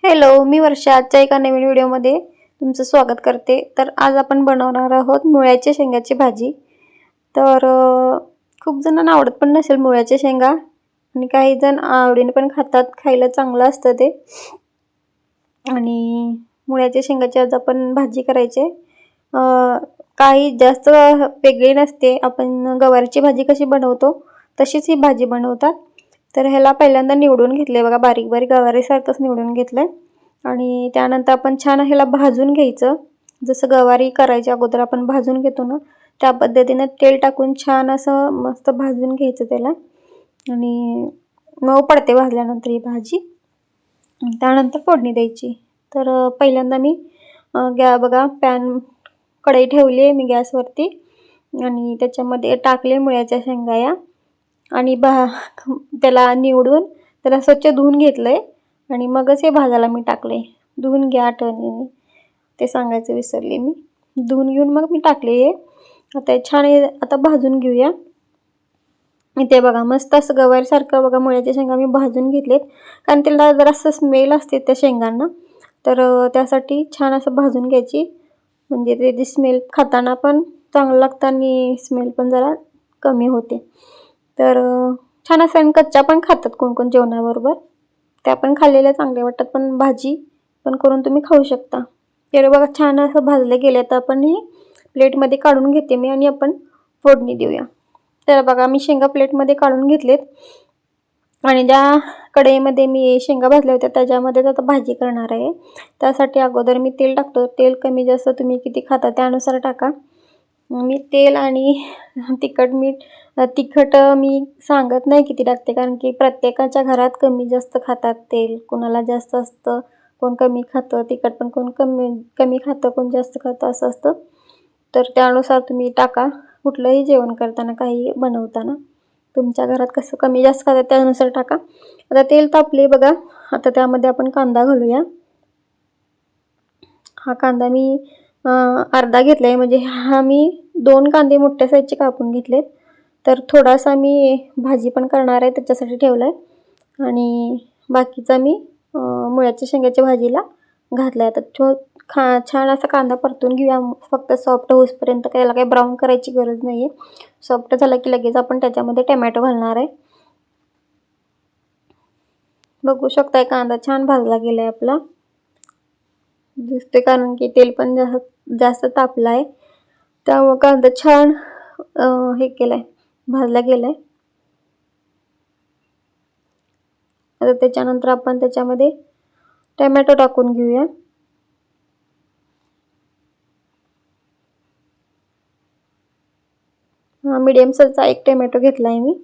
Hello, मी वर्षा. आजच्या एका नवीन व्हिडिओमध्ये तुमचं स्वागत करते. तर आज आपण बनवणार आहोत मुळ्याच्या शेंगाची भाजी. तर खूप जणांना आवडत पण नसेल मुळ्याच्या शेंगा आणि काही जण आवडीने पण खातात. खायला चांगलं असतं ते. आणि मुळ्याच्या शेंगाची आज आपण भाजी करायची. काही जास्त वेगळी नसते. आपण गवारीची भाजी कशी बनवतो तशीच ही भाजी बनवतात. तर ह्याला पहिल्यांदा निवडून घेतले बघा, बारीक बारीक गवारीसारखंच निवडून घेतलंय. आणि त्यानंतर आपण छान ह्याला भाजून घ्यायचं. जसं गवारी करायच्या अगोदर आपण भाजून घेतो ना, त्या पद्धतीने तेल टाकून छान असं मस्त भाजून घ्यायचं त्याला. आणि मऊ पडते भाजल्यानंतर ही भाजी. त्यानंतर फोडणी द्यायची. तर पहिल्यांदा मी बघा कढई ठेवली आहे मी गॅसवरती आणि त्याच्यामध्ये टाकले मुळ्याच्या शेंगा या आणि त्याला निवडून त्याला स्वच्छ धुवून घेतलंय आणि मगच हे भाजायला मी टाकले. धुवून घ्या आठवणीने, ते सांगायचं विसरले मी. धुवून घेऊन मग मी टाकले हे. आता छान आता भाजून घेऊया. इथे बघा मस्त असं गवारीसारखं बघा मुळ्याच्या शेंगा मी भाजून घेतलेत, कारण त्याला जरासं स्मेल असते त्या शेंगांना. तर त्यासाठी छान असं भाजून घ्यायची, म्हणजे त्याची स्मेल खाताना पण चांगलं लागतं आणि स्मेल पण जरा कमी होते. तर छान असं, आणि कच्च्या पण खातात कोण कोण जेवणाबरोबर. त्या पण खाल्लेल्या चांगल्या वाटतात, पण भाजी पण करून तुम्ही खाऊ शकता. तर बघा छान असं भाजले गेले. तर आपण हे प्लेटमध्ये काढून घेते मी आणि आपण फोडणी देऊया. तर बघा मी शेंगा प्लेटमध्ये काढून घेतलेत आणि ज्या कढईमध्ये मी शेंगा भाजल्या होत्या त्याच्यामध्येच आता भाजी करणार आहे. त्यासाठी अगोदर मी तेल टाकतो. तेल कमी जास्त तुम्ही किती खाता त्यानुसार टाका. मी तेल आणि तिखट मी सांगत नाही किती टाकते, कारण की प्रत्येकाच्या घरात कमी जास्त खातात तेल. कोणाला जास्त असतं, कोण कमी खातं. तिखट पण कोण कमी खातं, कोण जास्त खातं, असं असतं. तर त्यानुसार तुम्ही टाका. कुठलंही जेवण करताना, काही बनवताना तुमच्या घरात कसं कमी जास्त खातात त्यानुसार टाका. आता तेल तापले बघा. आता त्यामध्ये आपण कांदा घालूया. हा कांदा मी अर्धा घेतला आहे, म्हणजे हा मी 2 कांदे मोठ्या साईजचे कापून घेतलेत. तर थोडासा मी भाजी पण करणार आहे त्याच्यासाठी ठेवला आहे आणि बाकीचा मी मुळ्याच्या शेंगाच्या भाजीला घातला आहे. आता छान असा कांदा परतून घेऊया. फक्त सॉफ्ट होईपर्यंत, याला काही ब्राऊन करायची गरज नाही आहे. सॉफ्ट झाला की लगेच आपण त्याच्यामध्ये टमॅटो घालणार आहे. बघू शकताय कांदा छान भाजला गेला आहे आपला, दिसते, कारण की तेल पण जास्त तापलं आहे. त्यामुळे कांदा छान केलाय, भाजला गेलाय. आता त्याच्यानंतर आपण त्याच्यामध्ये टमॅटो टाकून घेऊया. मीडियम साईजचा एक टमॅटो घेतलाय मी.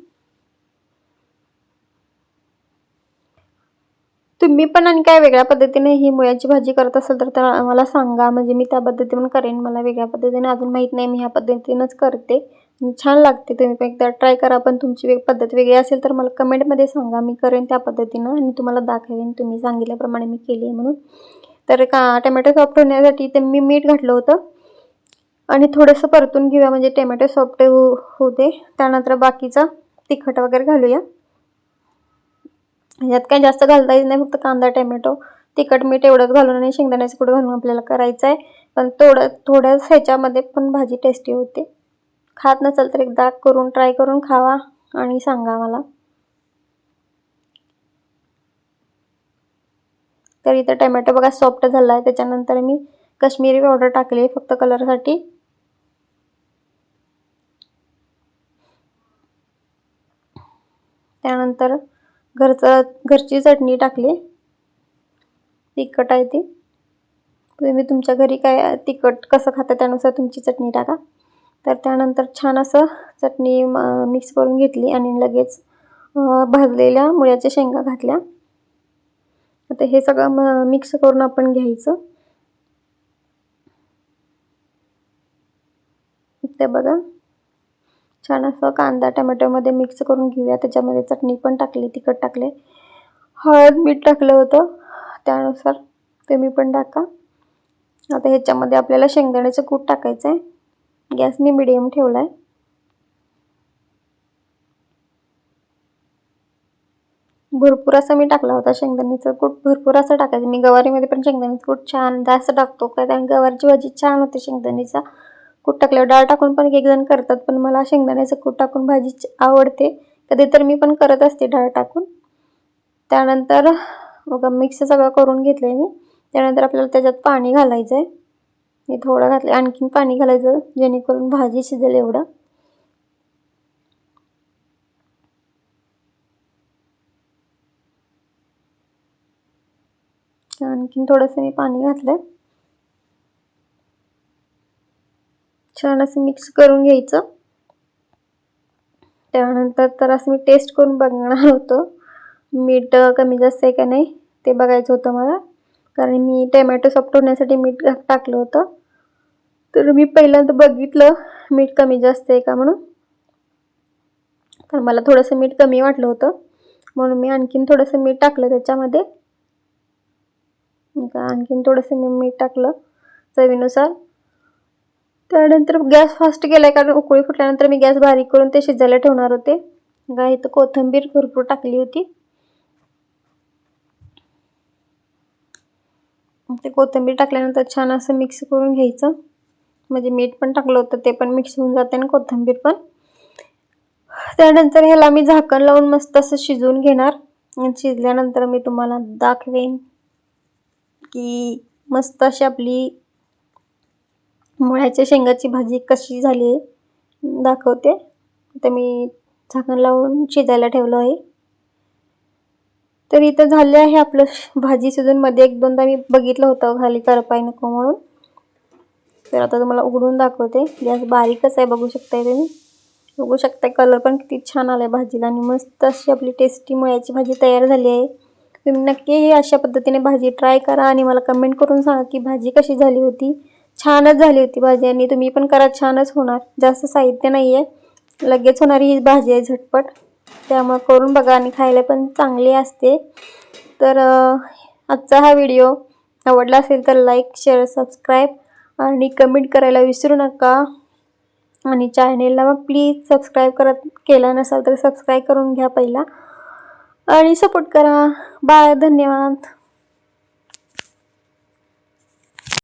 तुम्ही पण आणि काय वेगळ्या पद्धतीने ही मुळ्याची भाजी करत असाल तर मला सांगा, म्हणजे मी त्या पद्धतीने करेन. मला वेगळ्या पद्धतीने अजून माहीत नाही, मी ह्या पद्धतीनंच करते. छान लागते. तुम्ही पण एकदा ट्राय करा. पण तुमची पद्धत वेगळी असेल तर मला कमेंटमध्ये सांगा, मी करेन त्या पद्धतीनं आणि तुम्हाला दाखवेन तुम्ही सांगितल्याप्रमाणे मी केली आहे म्हणून. तर टमॅटो सॉफ्ट होण्यासाठी ते मी मीठ घातलं होतं आणि थोडंसं परतून घेऊया, म्हणजे टमॅटो सॉफ्ट होते. त्यानंतर बाकीचा तिखट वगैरे घालूया. यात काही जास्त घालता येत नाही, फक्त कांदा, टमॅटो, तिखट, मीठ एवढंच घालून आणि शेंगदाण्याचं कूट घालून आपल्याला करायचं आहे. पण थोड्याच ह्याच्यामध्ये पण भाजी टेस्टी होते. खात नसेल तर एकदा ट्राय करून खावा आणि सांगा मला. तर इथं टमॅटो बघा सॉफ्ट झाला आहे. त्याच्यानंतर मी काश्मीरी पावडर टाकली फक्त कलरसाठी. त्यानंतर घरची चटणी टाकली, तिखट आहे ती. तुम्ही तुमच्या घरी काय तिखट कसं खाता त्यानुसार तुमची चटणी टाका. तर त्यानंतर छान असं चटणी मिक्स करून घेतली आणि लगेच भाजलेल्या मुळ्याच्या शेंगा घातल्या. आता हे सगळं मिक्स करून आपण घ्यायचं. ते बघा छान असं कांदा टमॅटोमध्ये मिक्स करून घेऊया. त्याच्यामध्ये चटणी पण टाकली, तिखट टाकले, हळद, मीठ टाकलं होतं, त्यानुसार तुम्ही पण टाका. आता ह्याच्यामध्ये आपल्याला शेंगदाण्याचं कूट टाकायचं आहे. गॅस मी मिडियम ठेवला आहे. भरपूर असा मी टाकला होता शेंगदाण्याचा कूट, भरपूर असं टाकायचं. मी गवारीमध्ये पण शेंगदाण्याचं कूट छान जास्त टाकतो, कारण गवारची भाजी छान होते शेंगदाण्याचा कूट टाकल्यावर. डाळ टाकून पण एक जण करतात, पण मला शेंगदाण्याचं कूट टाकून भाजी आवडते. कधी तर मी पण करत असते डाळ टाकून. त्यानंतर बघा मिक्स सगळं करून घेतलंय मी. त्यानंतर आपल्याला त्याच्यात पाणी घालायचं आहे. मी थोडं घातलं, आणखीन पाणी घालायचं जेणेकरून भाजी शिजेल एवढं. आणखीन थोडंसं मी पाणी घातलं. छान असं मिक्स करून घ्यायचं. त्यानंतर तर असं मी टेस्ट करून बघणार होतं, मीठ कमी जास्त आहे का नाही ते बघायचं होतं मला, कारण मी टोमॅटो सॉफ्ट होण्यासाठी मीठ टाकलं होतं. तर मी पहिल्यांदा बघितलं मीठ कमी जास्त आहे का म्हणून, तर मला थोडंसं मीठ कमी वाटलं होतं, म्हणून मी आणखीन थोडंसं मीठ टाकलं त्याच्यामध्ये. आणखीन थोडंसं मी मीठ टाकलं चवीनुसार. त्यानंतर गॅस फास्ट केलाय, कारण उकळी फुटल्यानंतर मी गॅस बारीक करून ते शिजायला ठेवणार होते. इथं कोथिंबीर भरपूर टाकली होती. ते कोथिंबीर टाकल्यानंतर छान असं मिक्स करून घ्यायचं, म्हणजे मीठ पण टाकलं होतं ते पण मिक्स होऊन जाते आणि कोथिंबीर पण. त्यानंतर ह्याला मी झाकण लावून मस्त असं शिजवून घेणार. शिजल्यानंतर मी तुम्हाला दाखवेन की मस्त अशी आपली मुळ्याच्या शेंगाची भाजी कशी झाली दाखवते. तर मी झाकण लावून शिजायला ठेवलं आहे. तर इथं झाले आहे आपलं भाजी शिजून. मध्ये एक दोनदा मी बघितलं होतं खाली करपाई नको म्हणून. तर आता तुम्हाला उघडून दाखवते. गॅस बारीकच आहे, बघू शकताय तुम्ही. बघू शकताय कलर पण किती छान आलाय भाजीला, आणि मस्त अशी आपली टेस्टी मुळ्याची भाजी तयार झाली आहे. तुम्ही नक्की अशा पद्धतीने भाजी ट्राय करा आणि मला कमेंट करून सांगा की भाजी कशी झाली होती. छानच झाली होती भाजी, आणि तुम्ही पण करा, छानच होणार. जास्त साहित्य नाही आहे, लगेच होणारी ही भाजी आहे झटपट. त्यामुळे करून बघा, आणि खायला पण चांगली असते. तर आजचा हा व्हिडिओ आवडला असेल तर लाईक, शेअर, सबस्क्राईब आणि कमेंट करायला विसरू नका. आणि चॅनेलला मग प्लीज सबस्क्राईब केला नसाल तर सबस्क्राईब करून घ्या पहिला, आणि सपोर्ट करा. बाय, धन्यवाद.